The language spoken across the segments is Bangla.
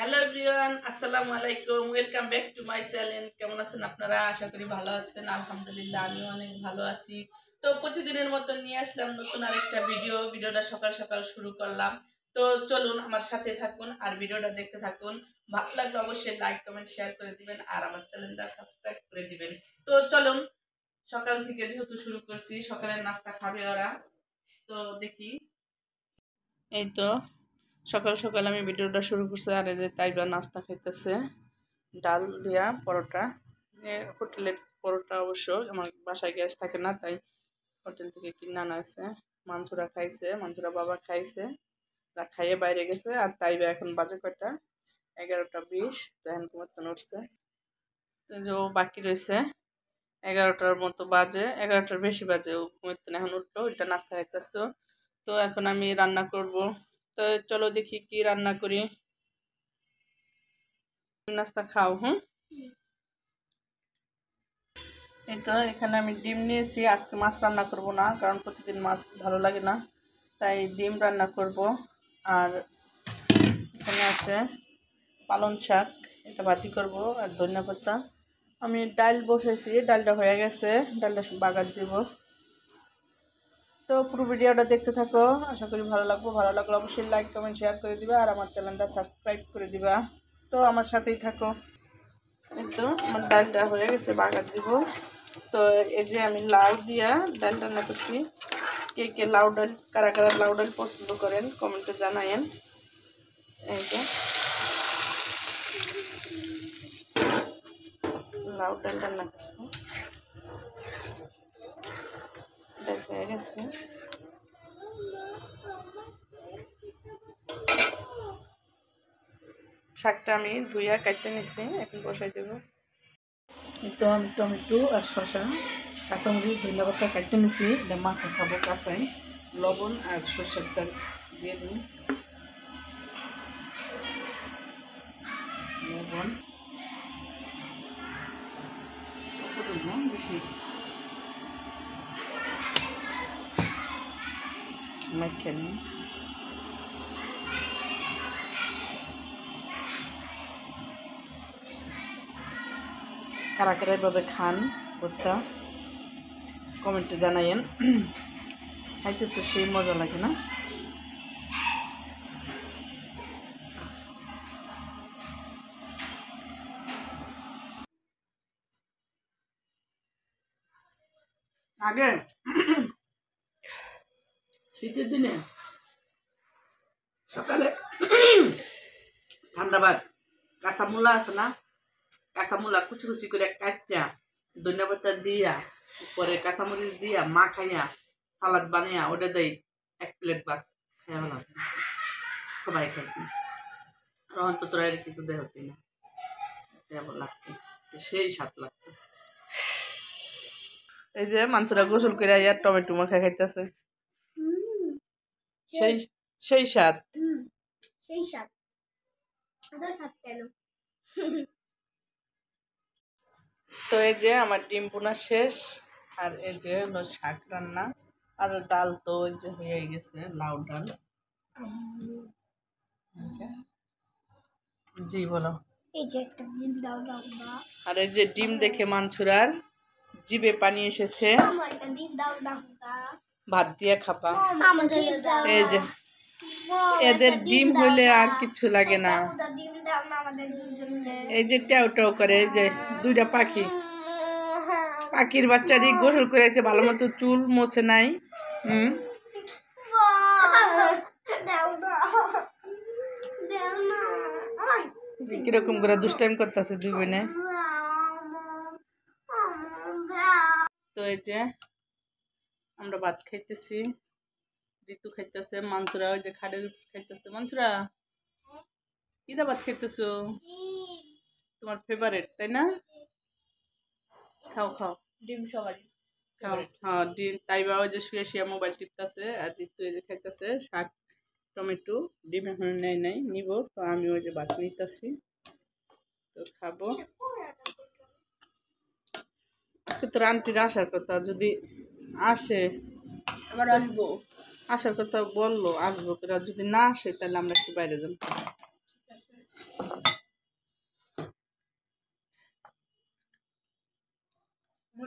হ্যালো এভরিওয়ান, আসসালামু আলাইকুম। Welcome back to my channel. কেমন আছেন আপনারা? আশা করি ভালো আছেন। আলহামদুলিল্লাহ আমিও অনেক ভালো আছি। তো প্রতিদিনের মতো নিয়ে আসলাম নতুন আরেকটা ভিডিওটা সকাল সকাল শুরু করলাম। তো চলুন আমার সাথে থাকুন আর ভিডিওটা দেখতে থাকুন। ভালো লাগলে অবশ্যই লাইক কমেন্ট শেয়ার করে দিবেন আর আমার চ্যানেলটা সাবস্ক্রাইব করে দিবেন। তো চলুন, সকাল থেকে যেহেতু শুরু করছি, সকালের নাস্তা খাবে ওরা। তো দেখি, এই তো সকাল সকাল আমি ভিডিওটা শুরু করছি। আর এই যে তাইবা নাস্তা খাইতেছে ডাল দিয়া পরোটা। হোটেলের পরোটা, অবশ্য আমার বাসায় গ্যাস থাকে না, তাই হোটেল থেকে কিনে আনা হয়েছে। মাঞ্চুরা খাইছে, মাঞ্চুরা বাবা খাইছে, খাইয়ে বাইরে গেছে। আর তাইবা এখন বাজে কয়টা, 11টা 20। তো এখন ঘুমাতে উঠছে। তো যে ও বাকি রয়েছে 11টার মতো বাজে, 11টার বেশি বাজে ও ঘুমাতে এখন উঠলো। ওইটা নাস্তা খাইতেছে। তো এখন আমি রান্না করব। তো চলো দেখি কি রান্না করি। নাস্তা খাও। হুম, এই তো এখানে আমি ডিম নিয়েছি। আজকে মাছ রান্না করব না, কারণ প্রতিদিন মাছ ভালো লাগে না, তাই ডিম রান্না করব। আর এখানে আছে পালং শাক, এটা ভাজি করব। আর ধনিয়া পাতা। আমি ডাল বসেছি, ডালটা হয়ে গেছে, ডালটা বাগার দিব। তো পুরো ভিডিওটা দেখতে থাকো, আশা করি ভালো লাগলে অবশ্যই লাইক কমেন্ট শেয়ার করে দিবা আর আমার চ্যানেলটা সাবস্ক্রাইব করে দিবা। তো আমার সাথেই থাকো। এই তো আমার ডালটা হয়ে গেছে, বাগার দিব। তো এই যে আমি লাউ দিয়া ডাল রান্না করছি। কে কে লাউ ডাল, কারা কারা লাউ ডাল পছন্দ করেন কমেন্টে জানায়েন। এই যে লাউ ডাল রান্না করছি, ডাল হয়ে গেছে। শাকটা আমি ধুইয়া কাটতে নিচ্ছি, এখন বসাই দেবো। তো আমি টমেটো আর শসা, কাঁচামরিচ, ধনিয়া পাতা কাটতে নিচ্ছি। এটা মাখা খাবো কাঁচাই। লবণ আর সরষের তেল দিয়ে দিই। লবণ বেশি মাখা নিই। কারা কারা এভাবে খান ভর্তা কমেন্টে জানাইয়েন। খাইতে তো সেই মজা লাগে না? আগে শীতের দিনে সকালে ঠান্ডা ভাত, কাঁচা মূলা আছে না, কাঁচা মূলা কুচি কুচি করে কাটটা ধনিয়া পাতা দিয়া উপরে কাঁচামরিচ দিয়া মাখাইয়া সালাদ বানিয়া ওটা দেয় 1 প্লেট ভাত খেয়ে সবাই খাইছি। আর অন্তত এর কিছু দেখছি না, লাগতো সেই স্বাদ লাগতো। এই যে মাংসটা গোসল করে আর টমেটো মাখা খাইতেছে, সেই সেই স্বাদ। সেই স্বাদ কেন? তো এই যে আমার ডিম বোনা শেষ। আর এই যে হলো শাক রান্না। আর ডাল তো ওই যে হয়ে গেছে, লাউ ডাল। জি বলো। এই যে একটা ডিম দাও না। আর এই যে ডিম দেখে মানসুরার জিভে পানি এসেছে। একটা ডিম দাও না। ভাত দিয়ে খাবা। আমাদের এই যে এদের ডিম হইলে আর কিছু লাগে না। ডিম দাও না আমাদের জন্য। এই যে ট্যাও ট্যাও করে, এই যে 2টা পাখি, পাখির বাচ্চারই গোসল করেছে, ভালো মতো চুল মোছে নাই। কিরকম করে দুষ্টাইম করতেছে দুই বোনে। তো এই যে আমরা ভাত খাইতেছি, ঋতু খাইতেছে, মানসুরা ওই যে খাড়ের উপর খাইতেছে। মানসুরা কিদা ভাত খাইতেছো? তোমার ফেভারিট তাই না? খাও খাও, ডিম সবারই খাও। হ্যাঁ ডিম। তাইবা ওই যে শুয়ে শুয়ে মোবাইল টিপতেছে, আর ঋতু এই যে খাইতেছে শাক টমেটো। ডিম এখন নেই নাই, নিব। তো আমি ওই যে ভাত নিতেছি, তো খাবো। আজকে তোর আন্টির আসার কথা, যদি আসে আবার আসবো। আসার কথা বললো, আসবো। যদি না আসে তাহলে আমরা একটু বাইরে যাবো।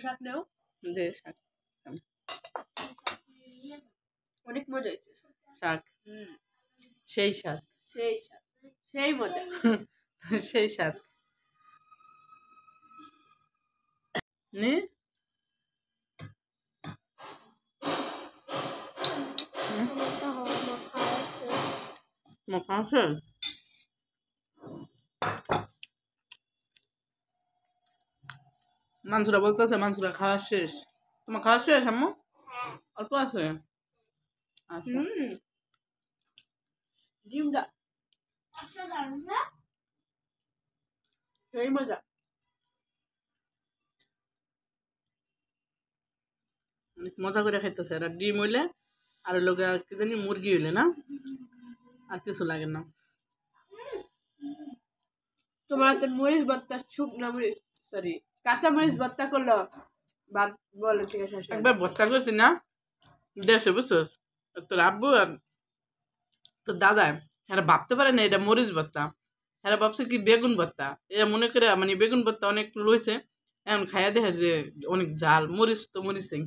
শাক নাও। দে শাক। অনেক মজা হয়েছে শাক সেই স্বাদ। সেই শাক সেই মজা। সেই স্বাদ নে মাখা মাংসটা বলতেছে মাংসটা খাওয়া শেষ। তোমার খাওয়া শেষ আম্মু? অল্প আছে। আচ্ছা ডিমটা সেই মজা। অনেক মজা করে খাইতেছে। এরা ডিম হইলে আর লোক কি জানি মুরগি হইলে না আর কিছু লাগে না। তোমার হাতে মরিচ ভর্তা, শুকনা মরিচ সরি কাঁচা মরিচ ভর্তা করলো বাদ বলো ঠিক আছে। একবার ভর্তা করছি না দেশে, বুঝছো? তোর আব্বু আর তোর দাদা এরা ভাবতে পারে না এটা মরিচ ভর্তা। এরা ভাবছে কি বেগুন ভর্তা। এরা মনে করে মানে বেগুন ভর্তা অনেক লইছে, এখন খাইয়া দেখে যে অনেক ঝাল। মরিচ তো মরিচ নেই,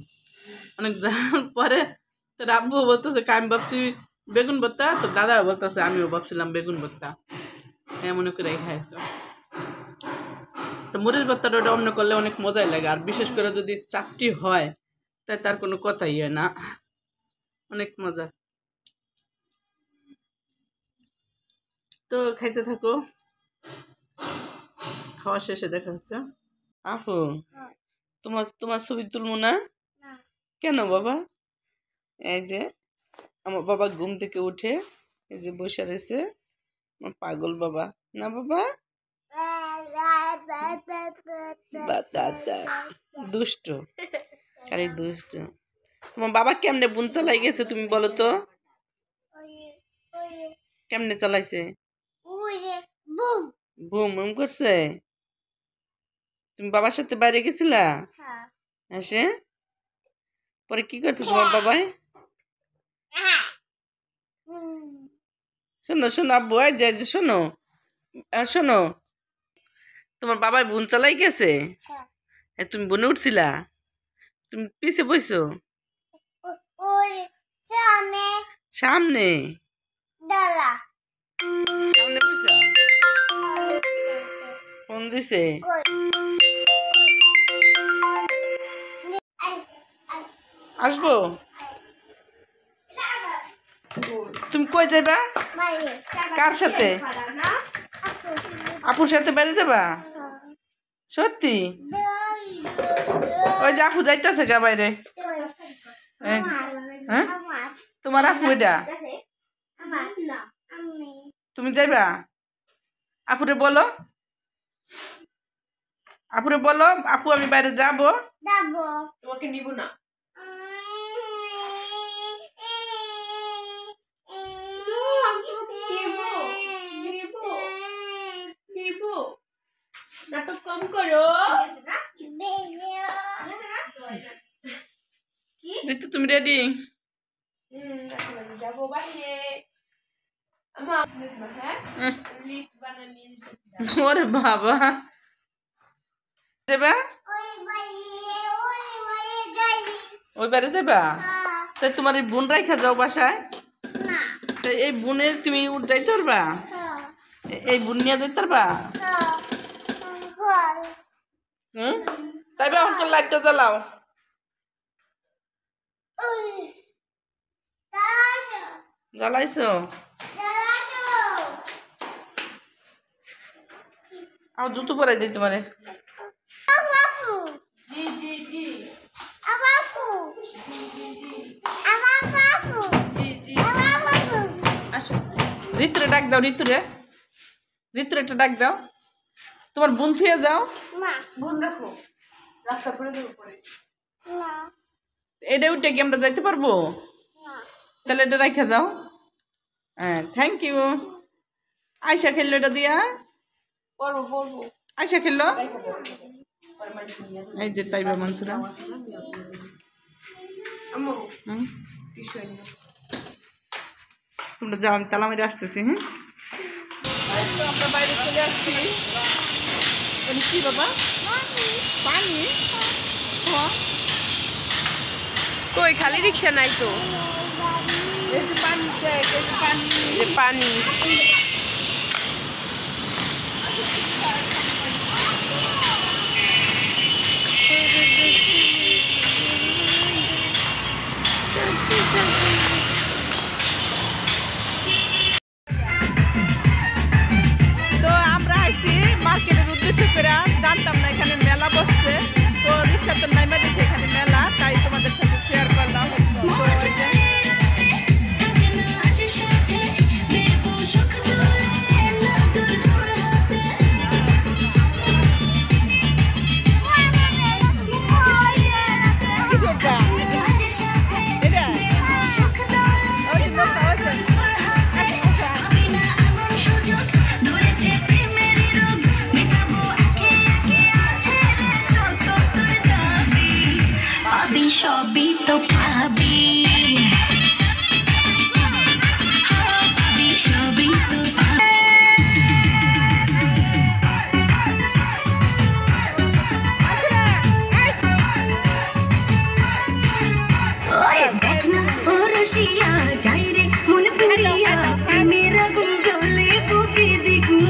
অনেক ঝাল। পরে তোর আব্বু বলতেছে আমি ভাবছি বেগুন ভর্তা, তোর দাদাও বলতেছে আমিও ভাবছিলাম বেগুন ভর্তা। হ্যাঁ মনে করে খাইছো। তো মরিচ ভর্তাটা ওটা অন্য করলে অনেক মজাই লাগে, আর বিশেষ করে যদি চাপটি হয় তাই তার কোনো কথাই হয় না, অনেক মজা। তো খাইতে থাকো, খাওয়া শেষে দেখা হচ্ছে। আপু তোমার তোমার ছবি তুলবো না কেন বাবা? এই যে আমার বাবা ঘুম থেকে উঠে এই যে বসে রয়েছে, আমার পাগল বাবা না বাবা, দুষ্ট খালি দুষ্ট। তোমার বাবা কেমনে বুন চালাই গেছে তুমি বলো তো? কেমনে চালাইছে? বুম বুম করছে। তুমি বাবার সাথে বাইরে গেছিলা? এসে পরে কি করছে তোমার বাবাই? শোনো শোনো আব্বু যে শোনো শোনো, তোমার বাবাই বোন চালাই গেছে, তুমি বনে উঠছিলা, তুমি পিছে বইছো সামনে সামনে বইছো, ফোন দিছে। আসবো? তুমি কই যাবা? কার সাথে? আপুর সাথে বাইরে যাবা? সত্যি? ওই যে আপু যাইতেছে গা বাইরে। হ্যাঁ তোমার আপু এটা? তুমি যাইবা? আপুরে বলো, আপুরে বলো আপু আমি বাইরে যাবো। তোমাকে নিব না। নাটক কম করো। ঋতু তুমি রেডি? যাবো বাইরে। ওরে বাবা যাবা? ওই বাড়ি যাবা? তাই তোমার এই বোন রাইখা যাও বাসায়? তাই এই বোনের তুমি যাইতে পারবা? এই বোন নিয়ে যাইতে পারবা? তাই বা এখন লাইটটা জ্বালাও। জ্বালাইছো? আমার জুতো পরাই দিই তোমারে। ঋতুরে ডাক দাও, ঋতুরে ঋতুরে একটা ডাক দাও। তোমার বোন থুয়ে যাও। বোন রাখো, রাস্তা করে দেবো পরে। এটা উঠে কি আমরা যাইতে পারবো? তাহলে এটা রেখে যাও। হ্যাঁ থ্যাংক ইউ। আয়সা খেললো এটা দিয়া? আয়সা খেললো। এই যে তাইবা মনসুরা। তোমরা যাও, আমি তালা মেরে আসতেছি। আমরা বাইরে চলে আসছি। কি বাবা? পানি? কই খালি রিক্সা নাই তো পানি তো আমরা আইছি মার্কেটের উদ্দেশ্যে করে জানতাম না এখানে মেলা বসছে তো রিক্সা তো নাইমা দেখি এখানে মেলা তাই তোমাদের সাথে শেয়ার করলাম সবই তো পাবি সবই তো রসিয়া যাই রে মনে পুরিয়া মেরা গুম জলে বুকে দিগু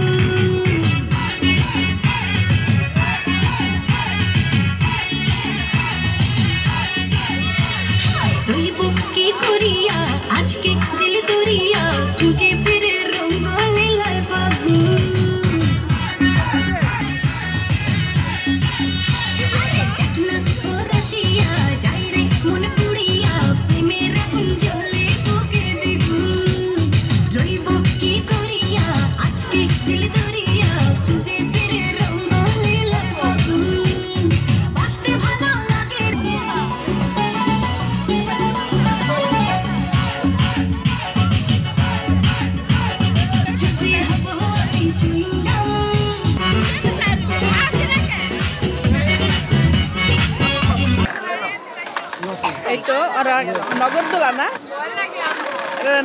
কি করিয়া আজকে দিল দরিয়া তুঝে ফিরে রঙ্গ লীলায় বাবু রসিয়া যাই রে মনে পুড়িয়া প্রেমের জলে বুকে দিব রইব কি করিয়া আজকে দিল দরিয়া তুঝে ফিরে রঙ্গ লীলায় বাবু বাঁচতে ভালো লাগে এই তো ওরা নগরদোলা না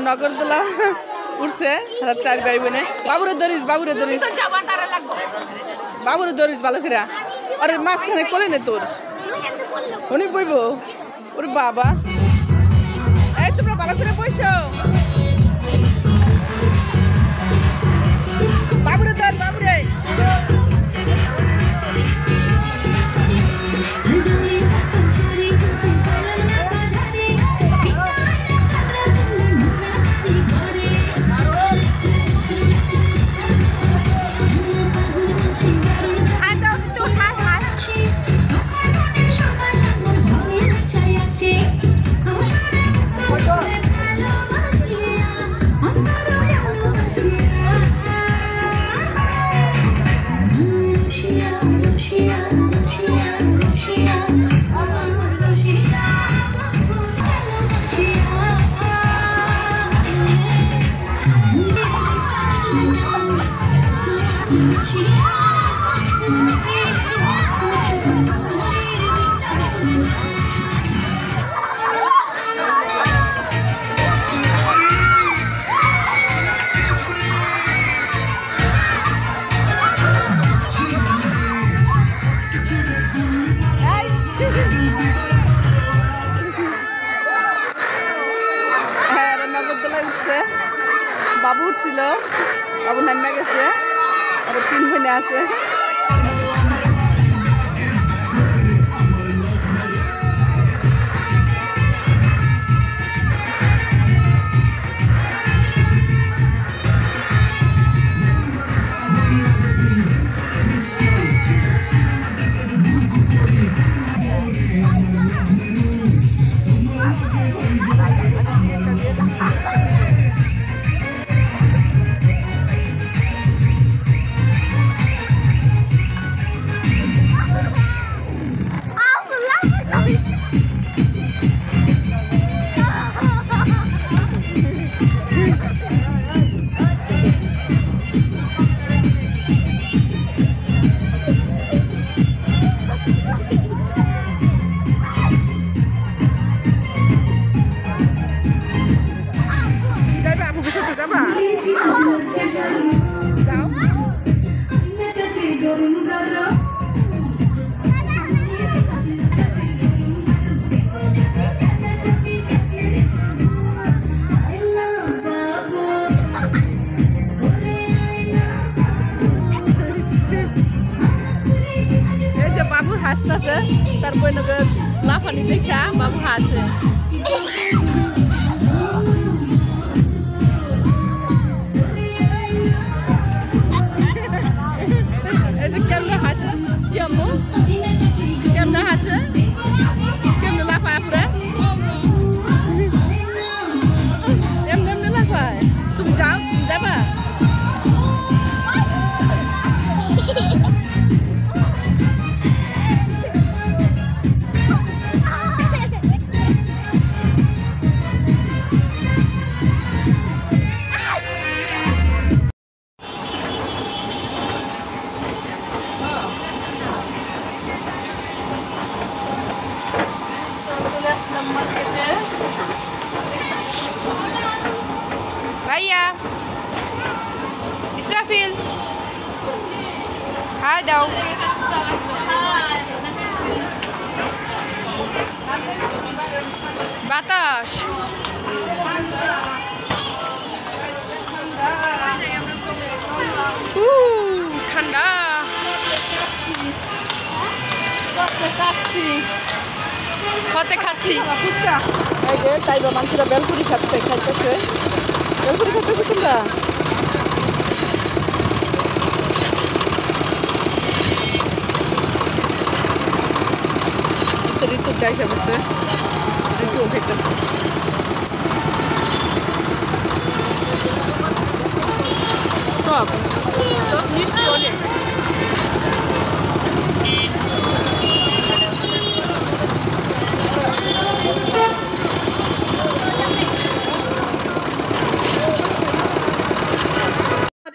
নগরদোলা উঠছে চার ভাই বোনে বাবুরে ধরিস ভালো করে আরে মাঝখানে কোলে নে তোর উনি বইব ওর বাবা এই তোমরা ভালো করে বসো বাবুরে ধর বাবুরে বাবু উঠছিল বাবু নামে গেছে আবার 3 বোনে আছে তার বইনকে লাফানি দেখা বাবু হাসে এই যে কেমনে হাসে কেমনে হাসে কেমনে লাফায় পুরা এমনি এমনি লাফায় তুমি যাও যাবা Bhaiya, Israfil, hi daw. Batas. Thanda. Kote khachi. এই যে তাইবা মানুষরা বেলপুরি খাইতেছে বেলপুরি খাইতেছে তোমরা ঋতু গাইসা বসে ঋতু খাইতেছে টক টক মিষ্টি অনেক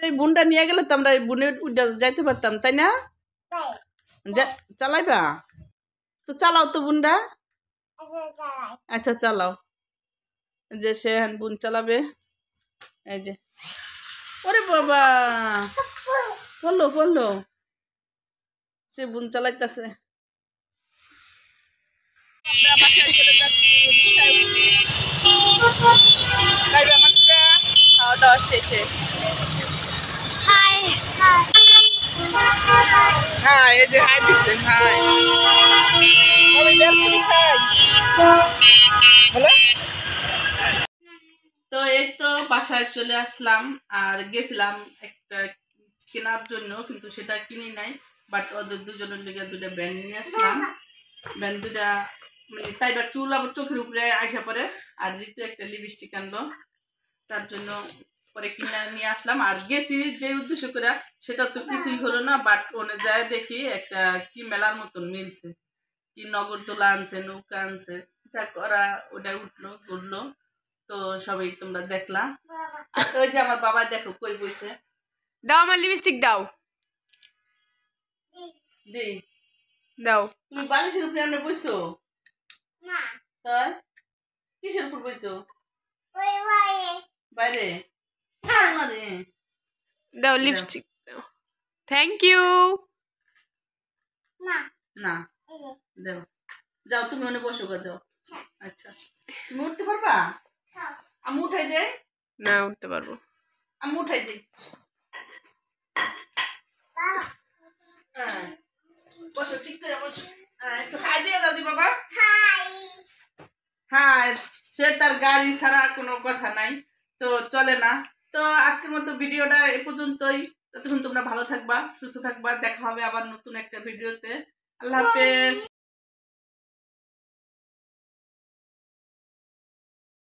এই বুনটা নিয়ে গেলে তো আমরা এই বুনে যাইতে পারতাম তাই না চালাইবা তো চালাও তো বুনটা আচ্ছা চালাও যে সে বুন চালাবে এই যে ওরে বাবা বললো সে বুন চালাইতেছে আমরা বাসায় চলে যাচ্ছি রিকশায় উঠে তাইবা মানুষরা খাওয়া দাওয়া শেষে হাই এই যে হাই দিছে হাই আমি বেলপুরি খাই বলো তো এই তো বাসায় চলে আসলাম আর গেছিলাম একটা কেনার জন্য কিন্তু সেটা কিনি নাই বাট ওদের দুজনের লেগে দুটা ব্যান্ড নিয়ে আসলাম ব্যান্ড দুটা মানে তাইবা চুল আবার চোখের উপরে আইসা পরে আর ঋতু একটা লিপস্টিক আনলো তার জন্য পরে কিনা নিয়ে আসলাম আর গেছি যে উদ্দেশ্য করে সেটা তো কিছুই হলো না বাট ওনে যায় দেখি একটা কি মেলার মতন মিলছে কি নগরদোলা আনছে নৌকা আনছে যা করা ওটা উঠলো ঘুরলো তো সবাই তোমরা দেখলাম আর ওই যে আমার বাবা দেখো কই বইছে দাও আমার লিপস্টিক দাও দি দাও তুমি বালিশের উপরে আমরা বইছো না তাই কিসের উপর বইছো বাইরে দাও লিপস্টিক দাও থ্যাংক ইউ না দাও যাও তুমি মনে বসো গা যাও আচ্ছা তুমি উঠতে পারবা আমি উঠাই দেই না উঠতে পারবো আমি উঠাই দেই বসো ঠিক করে বসো একটু হাই দিয়ে দাও দি বাবা হাই সে তার গাড়ি ছাড়া কোনো কথা নাই তো চলে না তো আজকের মতো ভিডিওটা এ পর্যন্তই ততক্ষণ তোমরা ভালো থাকবা সুস্থ থাকবা দেখা হবে আবার নতুন একটা ভিডিওতে আল্লাহ হাফেজ